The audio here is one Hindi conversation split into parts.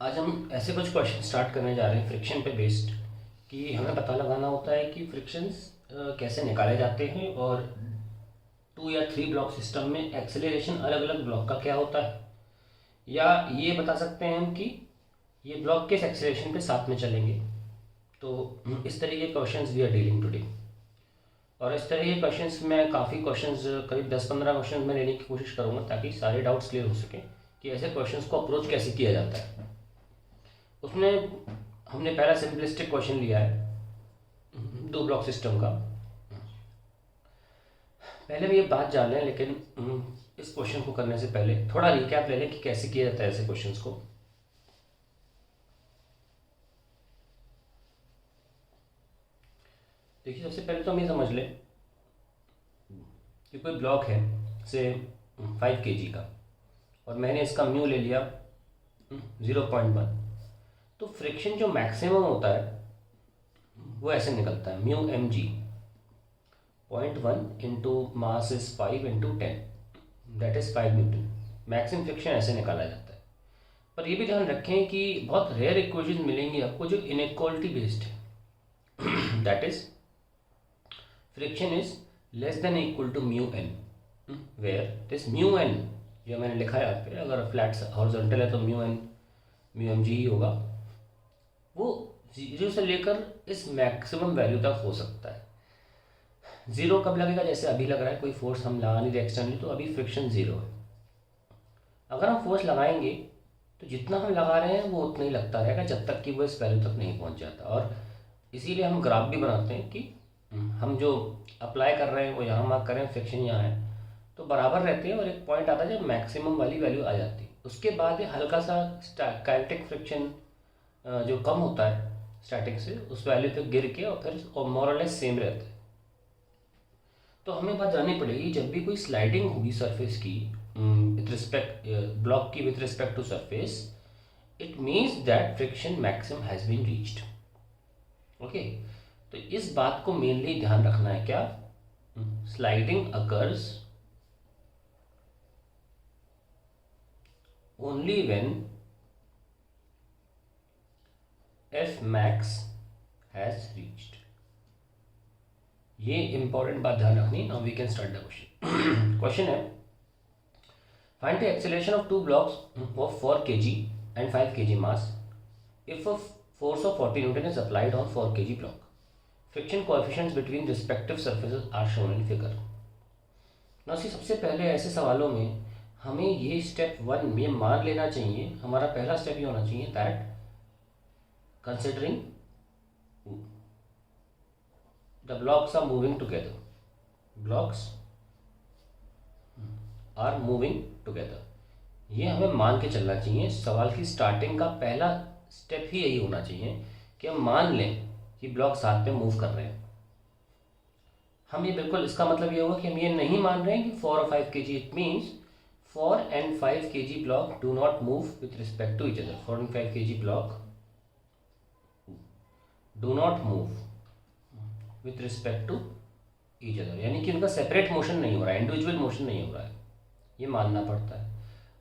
आज हम ऐसे कुछ क्वेश्चन स्टार्ट करने जा रहे हैं फ्रिक्शन पे बेस्ड कि हमें पता लगाना होता है कि फ्रिक्शंस कैसे निकाले जाते हैं और 2 या 3 ब्लॉक सिस्टम में एक्सेलरेशन अलग अलग ब्लॉक का क्या होता है, या ये बता सकते हैं हम कि ये ब्लॉक किस एक्सेलरेशन पे साथ में चलेंगे। तो इस तरह के questions we are dealing today. और इस तरह के क्वेश्चंस में काफ़ी क्वेश्चंस, करीब 10-15 क्वेश्चंस मैं लेने की कोशिश करूँगा ताकि सारे डाउट्स क्लियर हो सकें कि ऐसे क्वेश्चंस को अप्रोच कैसे किया जाता है। उसमें हमने पहला सिंपलिस्टिक क्वेश्चन लिया है 2 ब्लॉक सिस्टम का। पहले भी ये बात जान लें, लेकिन इस क्वेश्चन को करने से पहले थोड़ा रिकैप ले लें कि कैसे किया जाता है ऐसे क्वेश्चंस को। देखिए, सबसे पहले तो हम ये समझ लें कि कोई ब्लॉक है से 5 kg का, और मैंने इसका म्यू ले लिया 0.1। तो फ्रिक्शन जो मैक्सिमम होता है वो ऐसे निकलता है, mu m g 0.1 into mass is 5 into 10, that is 5 newton. Maximum friction ऐसे निकाला जाता है। पर ये भी ध्यान रखें कि बहुत रेयर इक्वेशन मिलेंगी आपको जो इनइक्वालिटी बेस्ड है, that is friction is less than equal to mu N, where this mu N जो मैंने लिखा है यहाँ पे, अगर फ्लैट हॉरिजॉन्टल है तो mu N mu m g ही होगा, वो 0 से लेकर इस मैक्सिमम वैल्यू तक हो सकता है। 0 कब लगेगा? जैसे अभी लग रहा है कोई फोर्स हम लगा नहीं रहे एक्सटर्नली, तो अभी फ्रिक्शन 0 है। अगर हम फोर्स लगाएंगे तो जितना हम लगा रहे हैं वो उतना ही लगता रहेगा जब तक कि वो इस वैल्यू तक नहीं पहुंच जाता। और इसीलिए हम ग्राफ भी बनाते हैं कि हम जो अप्लाई कर रहे हैं वो यहाँ मार्क करें, फ्रिक्शन यहाँ है, तो बराबर रहते हैं। और एक पॉइंट आता है जब मैक्सिमम वाली वैल्यू आ जाती है, उसके बाद ये हल्का सा काइनेटिक फ्रिक्शन जो कम होता है स्टैटिक से, उस वैल्यू पे गिर के और फिर मोर और लेस सेम रहता है। तो हमें बात जाननी पड़ेगी, जब भी कोई स्लाइडिंग होगी सरफेस की विथ रिस्पेक्ट ब्लॉक की with respect to surface, it means that friction maximum has been reached. Okay, तो इस बात को मेनली ध्यान रखना है। क्या? Sliding occurs only when F max has reached. ये इंपॉर्टेंट बात ध्यान रखनी है। Now we can start the question. Question है, find the acceleration of 2 blocks of 4 kg and 5 kg mass if a force of 40 Newton is applied on 4 kg block. Friction coefficients between respective surfaces are shown in figure. ना सबसे पहले ऐसे सवालों में हमें ये स्टेप 1 में मान लेना चाहिए, हमारा पहला स्टेप ये होना चाहिए that considering the blocks are moving together, blocks are moving together, ये हमें मान के चलना चाहिए। सवाल की स्टार्टिंग का पहला स्टेप ही यही होना चाहिए कि हम मान लें कि ब्लॉक साथ में मूव कर रहे हैं। हम ये बिल्कुल, इसका मतलब ये होगा कि हम ये नहीं मान रहे हैं कि 4 और 5 kg, it means 4 and 5 kg block do not move with respect to each other. 4 and 5 kg block do not move with respect to each other, यानी कि उनका सेपरेट मोशन नहीं हो रहा है, इंडिविजुअल मोशन नहीं हो रहा है, ये मानना पड़ता है।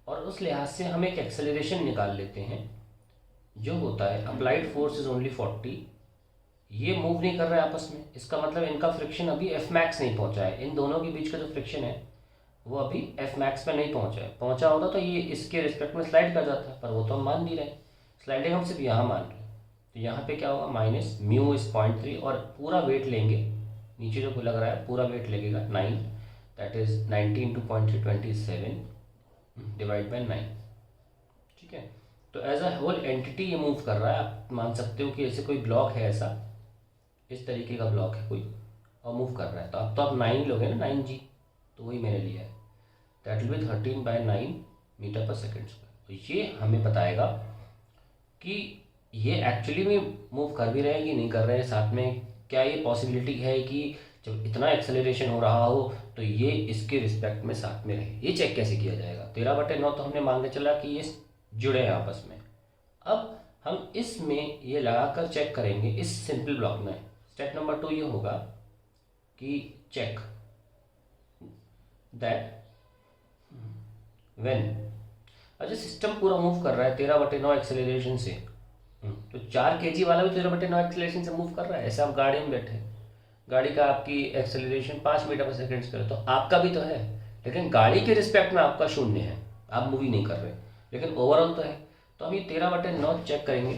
और उस लिहाज से हम एक एक्सेलरेशन निकाल लेते हैं जो होता है अप्लाइड फोर्स इज ओनली 40। ये मूव नहीं कर रहे आपस में, इसका मतलब इनका फ्रिक्शन अभी एफ मैक्स नहीं पहुंचा है। इन दोनों के बीच का जो फ्रिक्शन है वो अभी एफ मैक्स पे नहीं पहुंचा है। पहुंचा होता तो ये इसके रिस्पेक्ट में स्लाइड कर जाता है, पर वो तो हम मान नहीं रहे। स्लाइडिंग हम सिर्फ यहाँ मान रहे हैं, तो यहाँ पे क्या होगा, माइनस म्यू इज 0.3, और पूरा वेट लेंगे, नीचे जो लग रहा है पूरा वेट लगेगा 9, that is 90 into 0.3 27 divide by 9। ठीक है, तो एज अ होल एंटिटी ये मूव कर रहा है। आप मान सकते हो कि ऐसे कोई ब्लॉक है, ऐसा इस तरीके का ब्लॉक है कोई, और मूव कर रहा है। तो अब तो आप 9 लोगे ना, 9 जी, तो वही मैंने लिया है, दैट विल बी 13/9 मीटर पर सेकेंड स्क्वायर। तो ये हमें बताएगा कि ये एक्चुअली में मूव कर भी रहे हैं कि नहीं कर रहे हैं साथ में। क्या ये पॉसिबिलिटी है कि जब इतना एक्सेलरेशन हो रहा हो तो ये इसके रिस्पेक्ट में साथ में रहे? ये चेक कैसे किया जाएगा? 13/9 तो हमने मान के चला कि ये जुड़े हैं आपस में। अब हम इसमें ये लगाकर चेक करेंगे इस सिंपल ब्लॉक में। स्टेप नंबर 2 ये होगा कि चेक दैट व्हेन अच्छा सिस्टम पूरा मूव कर रहा है 13/9 एक्सेलरेशन से, तो 4 kg वाला भी 13/9 एक्सेलरेशन से मूव कर रहा है। ऐसे आप गाड़ी में बैठे, गाड़ी का आपकी एक्सेलरेशन 5 मीटर पर सेकेंड स्क्वायर, तो आपका भी तो है, लेकिन गाड़ी के रिस्पेक्ट में आपका 0 है, आप मूवी नहीं कर रहे, लेकिन ओवरऑल तो है। तो हम ये 13/9 चेक करेंगे,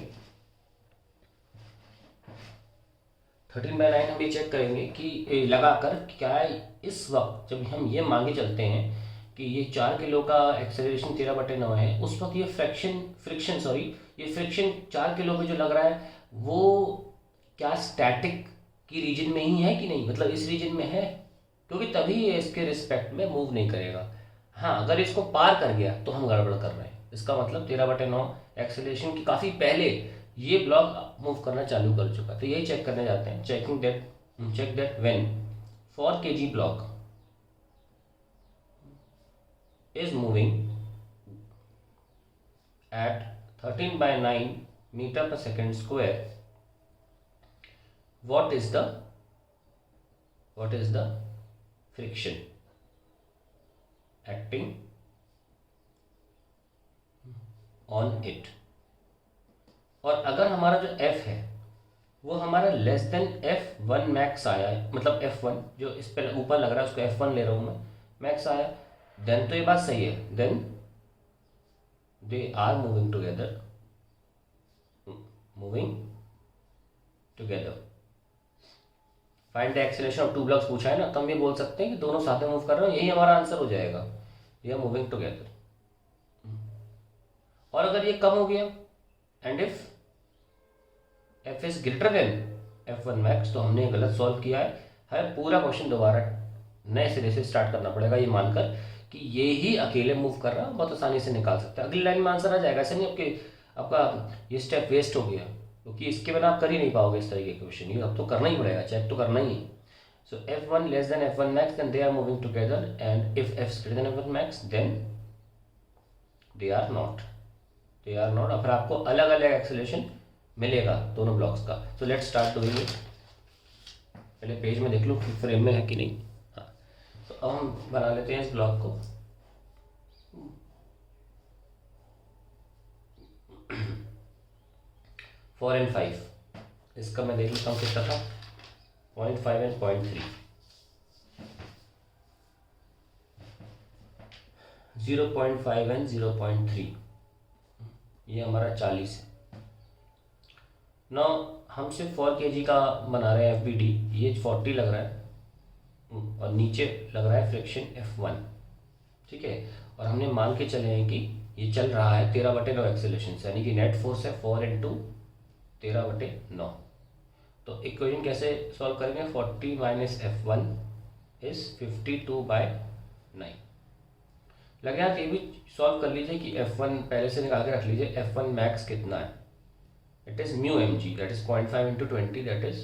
13/9 हम ये चेक करेंगे कि लगाकर क्या इस वक्त जब हम ये मांगे चलते हैं कि ये 4 किलो का एक्सेलरेशन 13/9 है, उस वक्त ये ये फ्रिक्शन 4 किलो पे जो लग रहा है वो क्या स्टैटिक की रीजन में ही है कि नहीं, मतलब इस रीजन में है, क्योंकि तभी ये इसके रिस्पेक्ट में मूव नहीं करेगा। हाँ, अगर इसको पार कर गया तो हम गड़बड़ कर रहे हैं, इसका मतलब 13/9 एक्सेलरेशन की काफ़ी पहले ये ब्लॉक मूव करना चालू कर चुका। तो यही चेक करने जाते हैं, check that when 4 kg block is moving at 13/9 meter per second square, what is the friction acting on it। और अगर हमारा जो F है वो हमारा लेस देन F1 मैक्स आया है, मतलब F1 जो इस पर ऊपर लग रहा है उसको F1 ले रहा हूँ मैं, मैक्स आया, देन तो ये बात सही है, then they are moving together. Find the acceleration of 2 blocks पूछा है ना, तो हम ये बोल सकते हैं कि दोनों साथ में मूव कर रहे हैं, यही हमारा आंसर हो जाएगा, ये मूविंग टुगेदर। और अगर ये कम हो गया and if F is greater than F1 max, तो हमने गलत सॉल्व किया है पूरा क्वेश्चन दोबारा नए सिरे से स्टार्ट करना पड़ेगा, ये मानकर कि ये ही अकेले मूव कर रहा है, बहुत आसानी से निकाल सकते हैं, अगली लाइन में आंसर आ जाएगा। ऐसा नहीं आपका ये स्टेप वेस्ट हो गया, क्योंकि इसके बिना आप कर ही नहीं पाओगे इस तरीके के क्वेश्चन, ये अब तो करना ही पड़ेगा, चेक तो करना ही है। So F1 less than F1 max, then they are moving together, and if F is greater than F1 max then they are not. और फिर आपको अलग अलग एक्सेलरेशन मिलेगा दोनों ब्लॉक्स का। So let's start doing it. पहले पेज में देख लो कि फ्रेम में है कि नहीं। हाँ, तो अब हम बना लेते हैं इस ब्लॉक को। फोर एंड 5, इसका मैं देख लेता हूँ कितना था, 0.5 एंड 0.3, 0.5 एंड 0.3, ये हमारा 40 है। नौ हम सिर्फ 4 kg का बना रहे हैं FBD, ये 40 लग रहा है और नीचे लग रहा है फ्रिक्शन F1, ठीक है। और हमने मान के चले हैं कि ये चल रहा है 13/9 एक्सेलरेशन से, यानी कि नेट फोर्स है 4 × 13/9। तो इक्वेशन कैसे सॉल्व करेंगे, 40 - F1 इज 52/9। लगे आप ये भी सॉल्व कर लीजिए कि F1 पहले से निकाल के रख लीजिए, F1 मैक्स कितना है, it is mu mg, that is 0.5 × 20, that is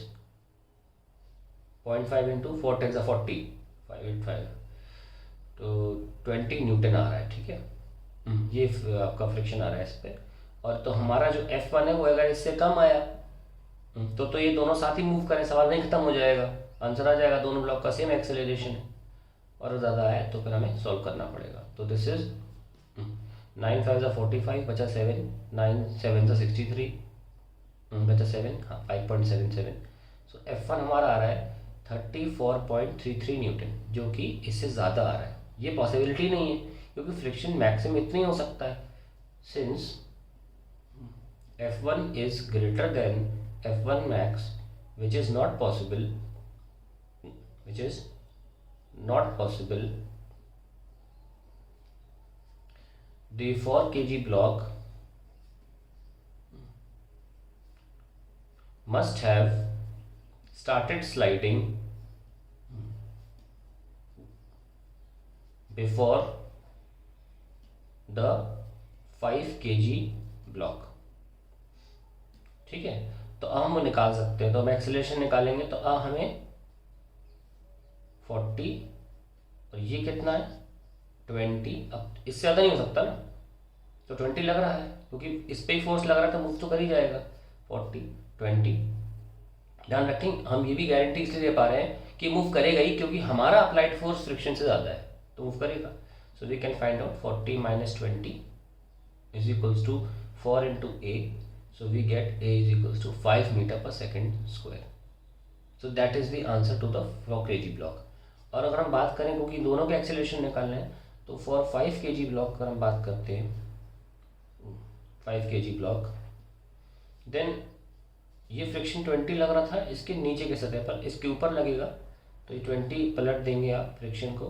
0.5 × 4 × 40, 585, तो 20 न्यूटन आ रहा है, ठीक है। ये आपका फ्रिक्शन आ रहा है इस पर। और तो हमारा जो F1 है वो अगर इससे कम आया तो ये दोनों साथ ही मूव करें, सवाल नहीं खत्म हो जाएगा, आंसर आ जाएगा, दोनों ब्लॉक का सेम एक्सेलरेशन है। और ज़्यादा आया तो फिर हमें सॉल्व करना पड़ेगा। तो दिस इज 9 × 5 = 45, बचा 7, 9 × 7 = 63, बचा 7, हाँ 5.77। सो F1 हमारा आ रहा है 34.33 न्यूटन, जो कि इससे ज़्यादा आ रहा है। ये पॉसिबिलिटी नहीं है क्योंकि फ्रिक्शन मैक्सिमम इतना ही हो सकता है, since F1 is greater than F1 max, which is not possible, the 4 kg block must have started sliding before the 5 kg block, ठीक है। तो अब हम वो निकाल सकते हैं, तो हम एक्सेलरेशन निकालेंगे, तो अब हमें 40 और ये कितना है 20, अब इससे ज़्यादा नहीं हो सकता ना, तो 20 लग रहा है क्योंकि इस पर ही फोर्स लग रहा था, मूव तो कर ही जाएगा। 40 20, ध्यान रखें हम ये भी गारंटी इसलिए दे पा रहे हैं कि मूव करेगा ही, क्योंकि हमारा अप्लाइड फोर्स फ्रिक्शन से ज़्यादा है तो मूव करेगा। So we can find out 40 - 20 is equals to 4 into a, so we get a is equals to 5 meter per second square. So that is the answer to the for kg block. और अगर हम बात करें क्योंकि दोनों के एक्सेलरेशन निकालने हैं, तो फॉर 5 kg ब्लॉक अगर हम बात करते हैं 5 kg ब्लॉक, देन ये फ्रिक्शन 20 लग रहा था इसके नीचे के सतह पर, इसके ऊपर लगेगा तो ये 20 पलट देंगे आप फ्रिक्शन को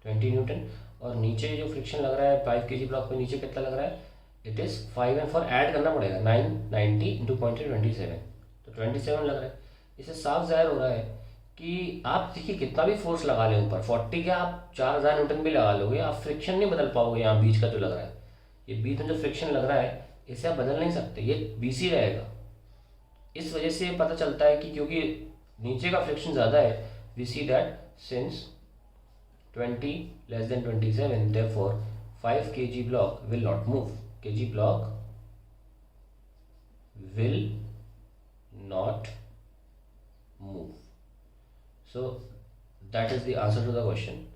20 न्यूटन, और नीचे जो फ्रिक्शन लग रहा है 5 kg ब्लॉक पे नीचे कितना लग रहा है, इट इज़ 5 एंड 4 ऐड करना पड़ेगा 990 इंटू 0.27, तो 27 लग रहा है। इससे साफ जाहिर हो रहा है कि आप देखिए कितना भी फोर्स लगा लें ऊपर 40 के आप 4000 न्यूटन भी लगा लोगे, आप फ्रिक्शन नहीं बदल पाओगे। यहाँ बीच का जो लग रहा है, ये बीच में जो फ्रिक्शन लग रहा है इसे आप बदल नहीं सकते, ये बीसी रहेगा। इस वजह से पता चलता है कि क्योंकि नीचे का फ्रिक्शन ज़्यादा है, we see that since 20 less than 27, therefore 5 kg block will not move. Kg block will not move. So that is the answer to the question.